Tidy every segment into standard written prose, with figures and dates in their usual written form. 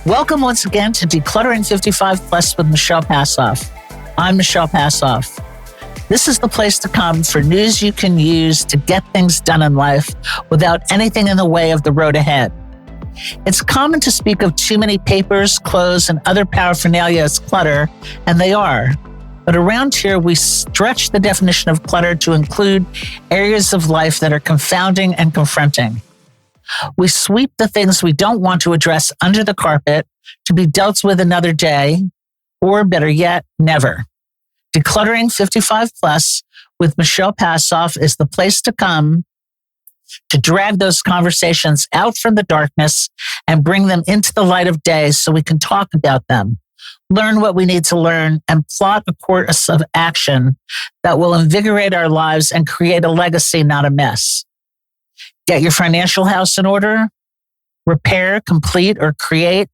Welcome once again to Decluttering 55 Plus with Michelle Passoff. I'm Michelle Passoff. This is the place to come for news you can use to get things done in life without anything in the way of the road ahead. It's common to speak of too many papers, clothes, and other paraphernalia as clutter, and they are. But around here, we stretch the definition of clutter to include areas of life that are confounding and confronting. We sweep the things we don't want to address under the carpet to be dealt with another day, or better yet, never. Decluttering 55 Plus with Michelle Passoff is the place to come to drag those conversations out from the darkness and bring them into the light of day so we can talk about them, learn what we need to learn, and plot a course of action that will invigorate our lives and create a legacy, not a mess. Get your financial house in order, repair, complete, or create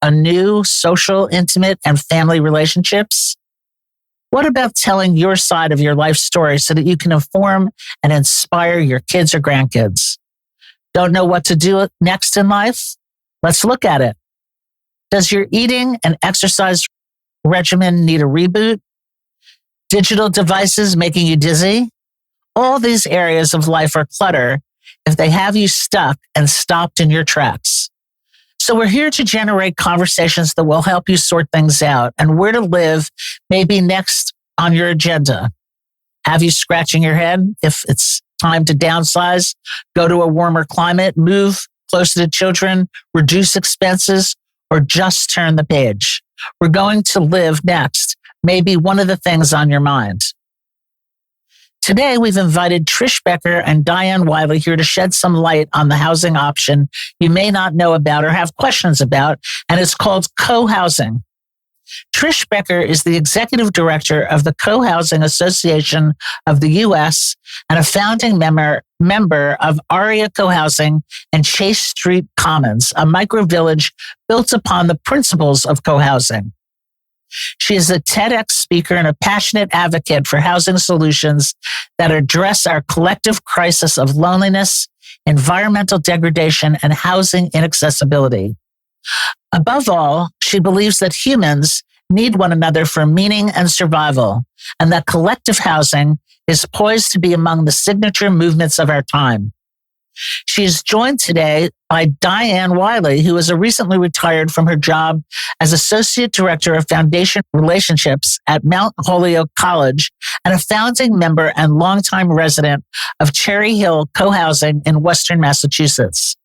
a new social, intimate, and family relationships. What about telling your side of your life story so that you can inform and inspire your kids or grandkids? Don't know what to do next in life? Let's look at it. Does your eating and exercise regimen need a reboot? Digital devices making you dizzy? All these areas of life are clutter if they have you stuck and stopped in your tracks. So we're here to generate conversations that will help you sort things out, and where to live may be next on your agenda. Have you scratching your head if it's time to downsize, go to a warmer climate, move closer to children, reduce expenses, or just turn the page? We're going to live next, maybe one of the things on your mind. Today, we've invited Trish Becker and Diane Wiley here to shed some light on the housing option you may not know about or have questions about, and it's called co-housing. Trish Becker is the executive director of the Co-Housing Association of the U.S. and a founding member of ARIA Co-Housing and Chase Street Commons, a micro-village built upon the principles of co-housing. She is a TEDx speaker and a passionate advocate for housing solutions that address our collective crisis of loneliness, environmental degradation, and housing inaccessibility. Above all, she believes that humans need one another for meaning and survival, and that collective housing is poised to be among the signature movements of our time. She is joined today by Diane Wiley, who is recently retired from her job as Associate Director of Foundation Relationships at Mount Holyoke College and a founding member and longtime resident of Cherry Hill Co-Housing in Western Massachusetts.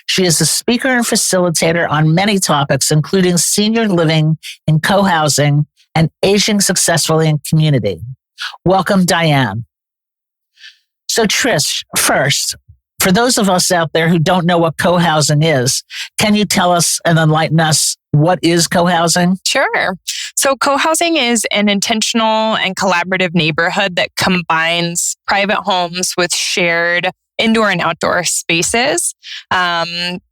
She is a speaker and facilitator on many topics, including senior living in co-housing and aging successfully in community. Welcome, Diane. So Trish, first, for those of us out there who don't know what co-housing is, can you tell us and enlighten us what is co-housing? Sure. So co-housing is an intentional and collaborative neighborhood that combines private homes with shared indoor and outdoor spaces,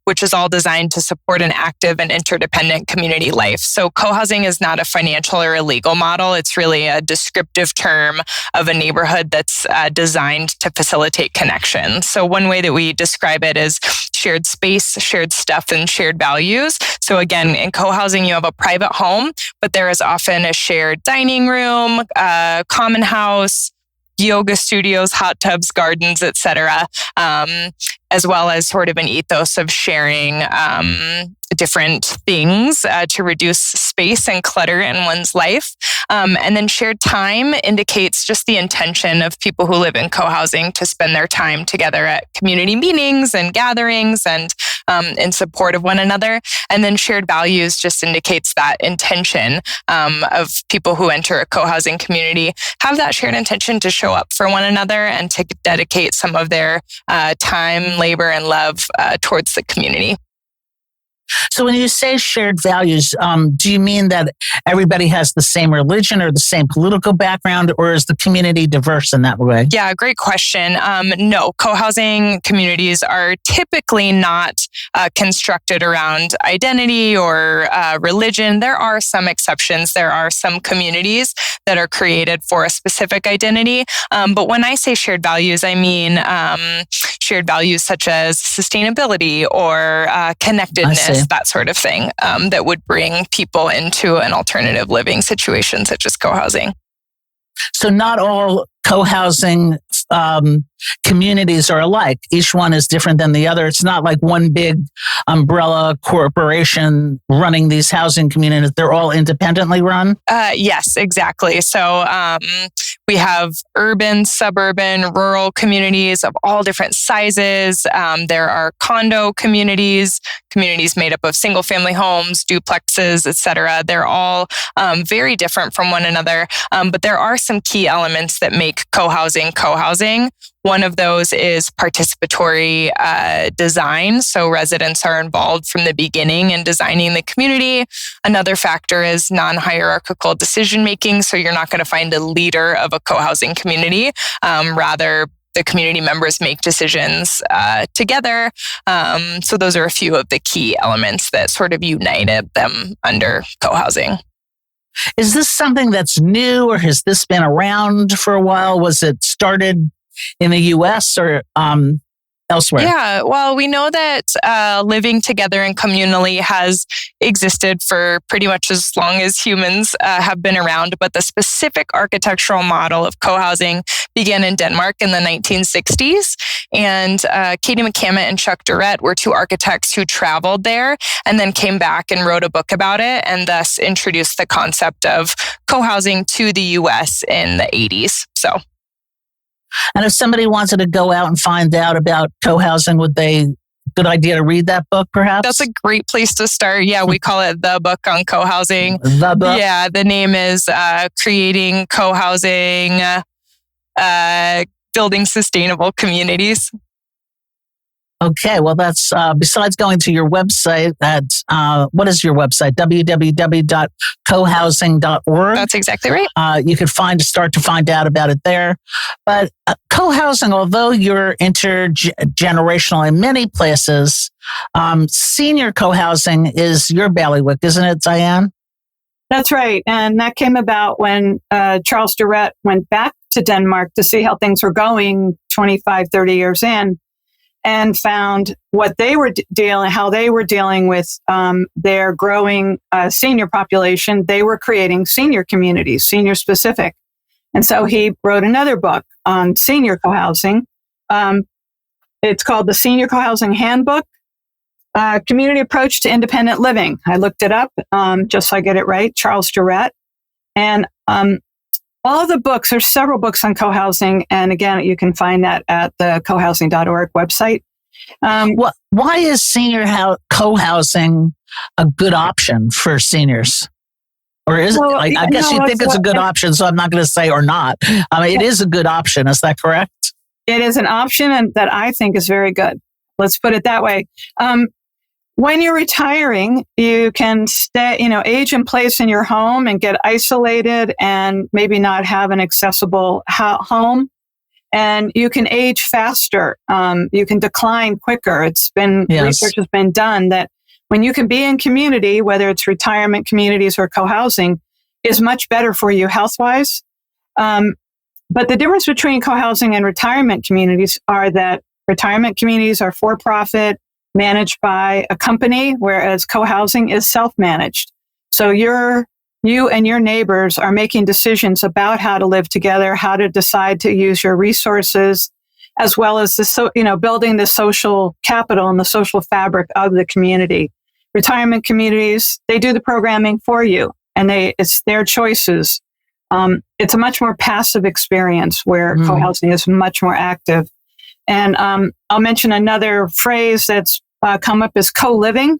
which is all designed to support an active and interdependent community life. So co-housing is not a financial or a legal model. It's really a descriptive term of a neighborhood that's designed to facilitate connection. So one way that we describe it is shared space, shared stuff, and shared values. So again, in co-housing, you have a private home, but there is often a shared dining room, common house, yoga studios, hot tubs, gardens, etc., as well as sort of an ethos of sharing different things to reduce space and clutter in one's life. And then shared time indicates just the intention of people who live in co-housing to spend their time together at community meetings and gatherings and in support of one another. And then shared values just indicates that intention of people who enter a co-housing community have that shared intention to show up for one another and to dedicate some of their time, labor, and love towards the community. So when you say shared values, do you mean that everybody has the same religion or the same political background, or is the community diverse in that way? Yeah, great question. No, co-housing communities are typically not constructed around identity or religion. There are some exceptions. There are some communities that are created for a specific identity. But when I say shared values, I mean shared values such as sustainability or connectedness rentals, that sort of thing, that would bring people into an alternative living situation such as co-housing. So not all co-housing communities are alike. Each one is different than the other. It's not like one big umbrella corporation running these housing communities. They're all independently run? Yes, exactly. So we have urban, suburban, rural communities of all different sizes. There are condo communities made up of single family homes, duplexes, etc. They're all very different from one another. But there are some key elements that make co-housing. One of those is participatory design. So residents are involved from the beginning in designing the community. Another factor is non-hierarchical decision-making. So you're not going to find a leader of a co-housing community. Rather, the community members make decisions together. So those are a few of the key elements that sort of united them under co-housing. Is this something that's new, or has this been around for a while? Was it started in the U.S. or elsewhere? Yeah, well, we know that living together and communally has existed for pretty much as long as humans have been around, but the specific architectural model of co-housing began in Denmark in the 1960s. And Katie McCammett and Chuck Durrett were two architects who traveled there and then came back and wrote a book about it, and thus introduced the concept of co-housing to the U.S. in the 80s. So. And if somebody wanted to go out and find out about co-housing, good idea to read that book, perhaps? That's a great place to start. Yeah, we call it The Book on Co-housing. The book? Yeah, the name is Creating Co-housing, Building Sustainable Communities. Okay, well, that's besides going to your website, what is your website? www.cohousing.org. That's exactly right. You could start to find out about it there. But co-housing, although you're intergenerational in many places, senior co-housing is your bailiwick, isn't it, Diane? That's right. And that came about when Charles Durrett went back to Denmark to see how things were going 25, 30 years in, and found what they were how they were dealing with their growing senior population. They were creating senior communities, senior specific. And so he wrote another book on senior co-housing. It's called The Senior Co-housing Handbook, Community Approach to Independent Living. I looked it up just so I get it right, Charles Durrett. And all of the books, there's several books on co-housing. And again, you can find that at the cohousing.org website. Why is senior co-housing a good option for seniors? Or is it? I guess you think it's a good option, so I'm not going to say or not. It is a good option. Is that correct? It is an option, and that I think is very good. Let's put it that way. When you're retiring, you can age in place in your home and get isolated and maybe not have an accessible home. And you can age faster. You can decline quicker. Research has been done that when you can be in community, whether it's retirement communities or co-housing, is much better for you health-wise. But the difference between co-housing and retirement communities are that retirement communities are for-profit, managed by a company, whereas co-housing is self-managed. So you and your neighbors are making decisions about how to live together, how to decide to use your resources, as well as building the social capital and the social fabric of the community. Retirement communities, they do the programming for you, and it's their choices. It's a much more passive experience where co-housing is much more active. And I'll mention another phrase that's come up is co-living.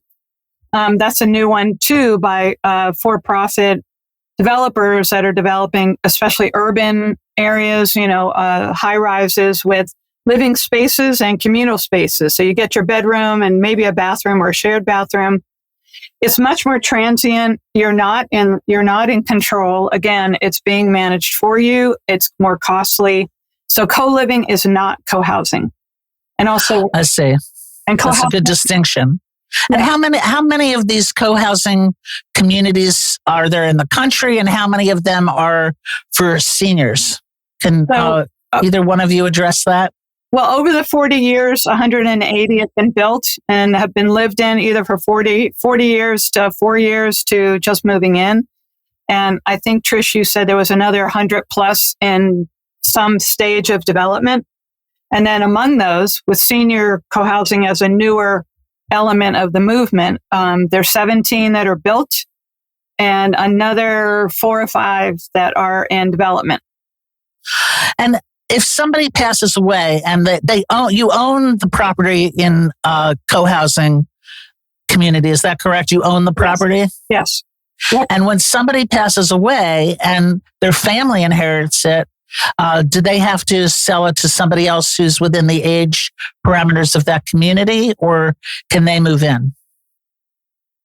That's a new one too by for-profit developers that are developing, especially urban areas, high-rises with living spaces and communal spaces. So you get your bedroom and maybe a bathroom or a shared bathroom. It's much more transient. You're not in control. Again, it's being managed for you. It's more costly. So co-living is not co-housing. And also, I see. And that's a good distinction. And how many of these co-housing communities are there in the country, and how many of them are for seniors? Can either one of you address that? Well, over the 40 years, 180 have been built and have been lived in either for 40 years to 4 years to just moving in. And I think, Trish, you said there was another 100 plus in some stage of development. And then among those, with senior co-housing as a newer element of the movement, there's 17 that are built and another 4 or 5 that are in development. And if somebody passes away and you own the property in a co-housing community, is that correct? You own the property? Yes. Yep. And when somebody passes away and their family inherits it, do they have to sell it to somebody else who's within the age parameters of that community, or can they move in?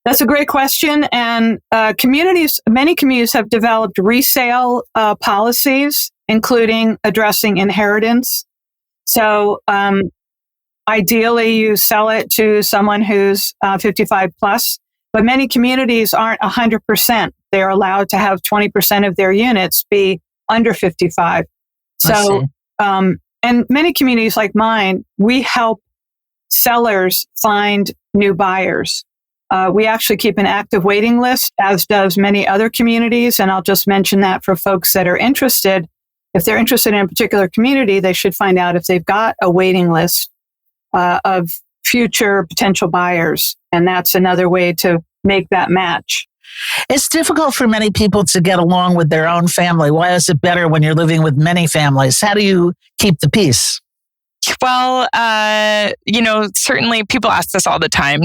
That's a great question. And many communities have developed resale policies, including addressing inheritance. So ideally, you sell it to someone who's 55 plus, but many communities aren't 100%. They're allowed to have 20% of their units be under 55. So, and many communities like mine, we help sellers find new buyers. We actually keep an active waiting list, as does many other communities. And I'll just mention that for folks that are interested. If they're interested in a particular community, they should find out if they've got a waiting list of future potential buyers. And that's another way to make that match. It's difficult for many people to get along with their own family. Why is it better when you're living with many families? How do you keep the peace? Well, certainly people ask this all the time.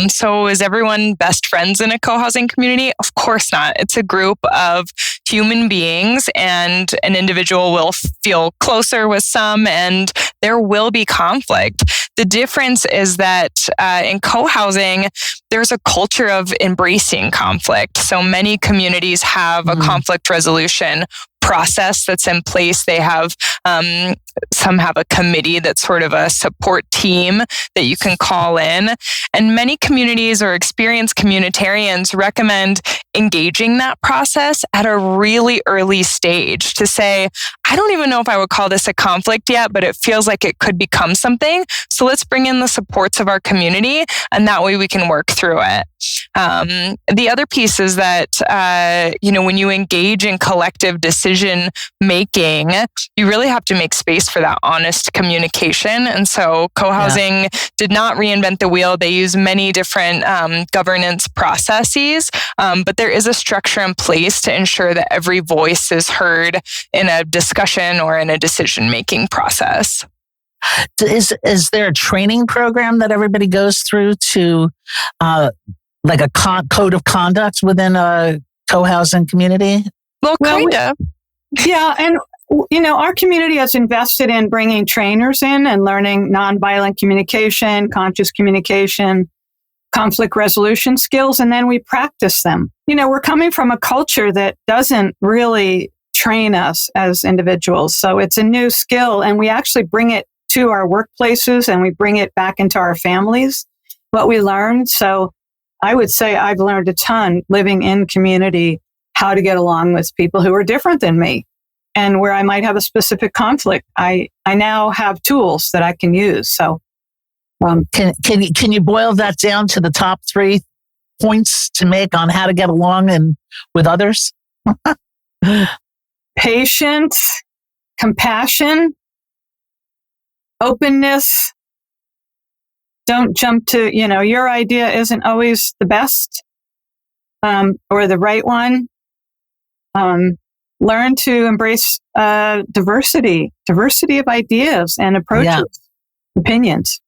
So is everyone best friends in a co-housing community? Of course not. It's a group of human beings, and an individual will feel closer with some, and there will be conflict. The difference is that in co-housing, there's a culture of embracing conflict. So many communities have a conflict resolution process that's in place. They have, some have a committee that's sort of a support team that you can call in. And many communities or experienced communitarians recommend engaging that process at a really early stage to say, I don't even know if I would call this a conflict yet, but it feels like it could become something. So let's bring in the supports of our community, and that way we can work through it. The other piece is that, when you engage in collective decision making, you really have to make space for that honest communication. And so co-housing did not reinvent the wheel. They use many different governance processes, but there is a structure in place to ensure that every voice is heard in a discussion or in a decision-making process. Is there a training program that everybody goes through to like a code of conduct within a co-housing community? Well, kind of. Yeah. And, our community has invested in bringing trainers in and learning nonviolent communication, conscious communication, conflict resolution skills, and then we practice them. We're coming from a culture that doesn't really train us as individuals. So it's a new skill, and we actually bring it to our workplaces and we bring it back into our families, what we learned. So I would say I've learned a ton living in community, how to get along with people who are different than me. And where I might have a specific conflict, I now have tools that I can use. So can you boil that down to the top 3 points to make on how to get along and with others? Patience, compassion, openness. Don't jump to, your idea isn't always the best or the right one. Learn to embrace diversity of ideas and approaches, opinions.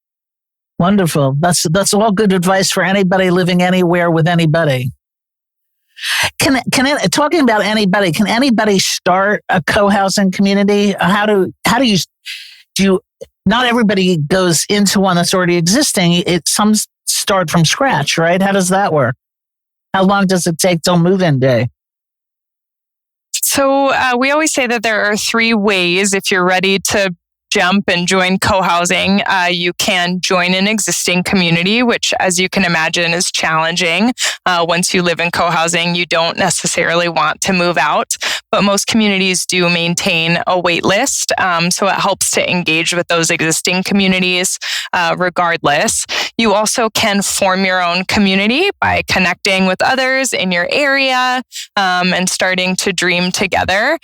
Wonderful. That's all good advice for anybody living anywhere with anybody. Talking about anybody, can anybody start a co-housing community? How do you? Not everybody goes into one that's already existing. Some start from scratch, right? How does that work? How long does it take till move-in day? So we always say that there are 3 ways if you're ready to jump and join co-housing, you can join an existing community, which, as you can imagine, is challenging. Once you live in co-housing, you don't necessarily want to move out, but most communities do maintain a wait list. So it helps to engage with those existing communities regardless. You also can form your own community by connecting with others in your area and starting to dream together.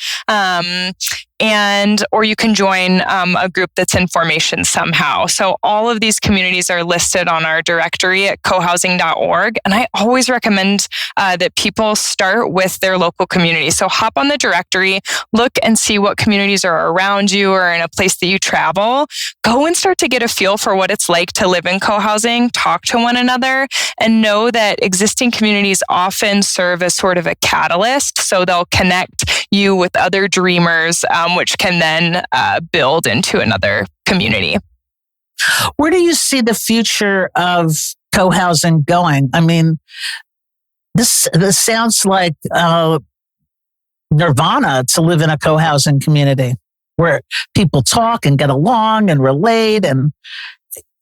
Or you can join a group that's in formation somehow. So all of these communities are listed on our directory at cohousing.org. And I always recommend that people start with their local community. So hop on the directory, look and see what communities are around you or in a place that you travel. Go and start to get a feel for what it's like to live in co-housing, talk to one another, and know that existing communities often serve as sort of a catalyst. So they'll connect you with other dreamers, which can then build into another community. Where do you see the future of co-housing going? I mean, this sounds like nirvana to live in a co-housing community where people talk and get along and relate. And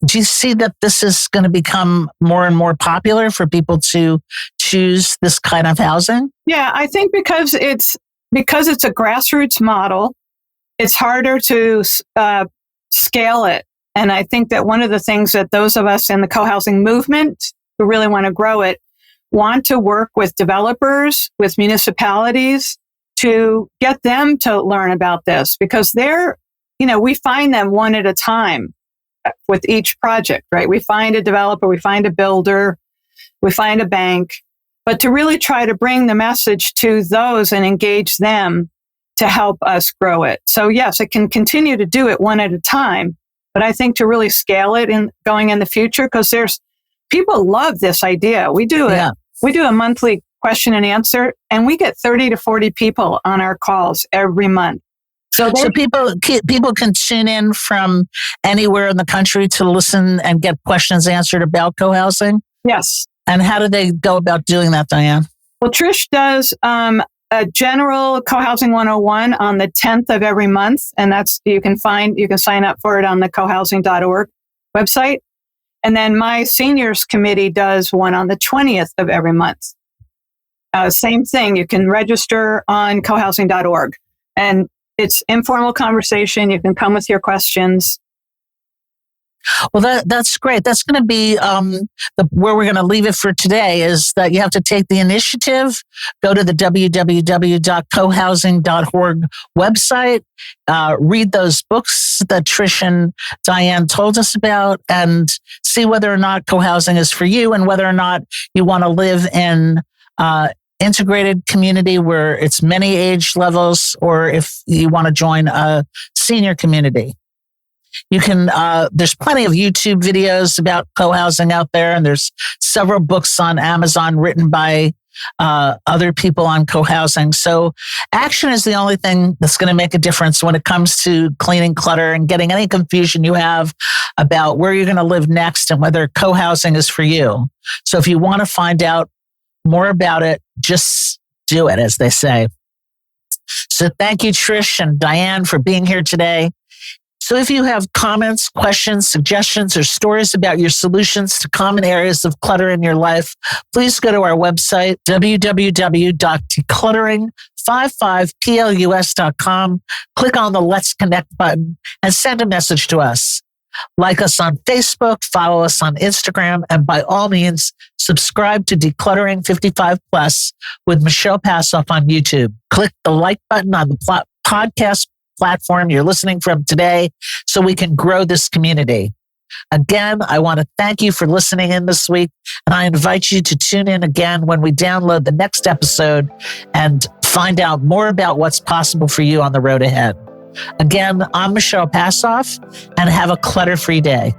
do you see that this is going to become more and more popular for people to choose this kind of housing? Yeah, I think because it's a grassroots model, it's harder to scale it. And I think that one of the things that those of us in the co-housing movement who really want to grow it want to work with developers, with municipalities to get them to learn about this, because we find them one at a time with each project, right? We find a developer, we find a builder, we find a bank, but to really try to bring the message to those and engage them to help us grow it. So yes, it can continue to do it one at a time, but I think to really scale it in going in the future, because people love this idea. We do it. We do a monthly question and answer, and we get 30 to 40 people on our calls every month. So people can tune in from anywhere in the country to listen and get questions answered about co-housing? Yes. And how do they go about doing that, Diane? Well, Trish does a general Co-housing 101 on the 10th of every month. And you can sign up for it on the cohousing.org website. And then my seniors committee does one on the 20th of every month. Same thing. You can register on cohousing.org. And it's informal conversation. You can come with your questions. Well, that's great. That's going to be where we're going to leave it for today, is that you have to take the initiative, go to the www.cohousing.org website, read those books that Trish and Diane told us about, and see whether or not co-housing is for you and whether or not you want to live in integrated community where it's many age levels, or if you want to join a senior community. You can, there's plenty of YouTube videos about co-housing out there, and there's several books on Amazon written by other people on co-housing. So action is the only thing that's going to make a difference when it comes to cleaning clutter and getting any confusion you have about where you're going to live next and whether co-housing is for you. So if you want to find out more about it, just do it, as they say. So thank you, Trish and Diane, for being here today. So if you have comments, questions, suggestions, or stories about your solutions to common areas of clutter in your life, please go to our website, www.decluttering55plus.com, click on the Let's Connect button, and send a message to us. Like us on Facebook, follow us on Instagram, and by all means, subscribe to Decluttering 55 Plus with Michelle Passoff on YouTube. Click the like button on the podcast platform you're listening from today so we can grow this community. Again, I want to thank you for listening in this week, and I invite you to tune in again when we download the next episode and find out more about what's possible for you on the road ahead. Again, I'm Michelle Passoff, and have a clutter-free day.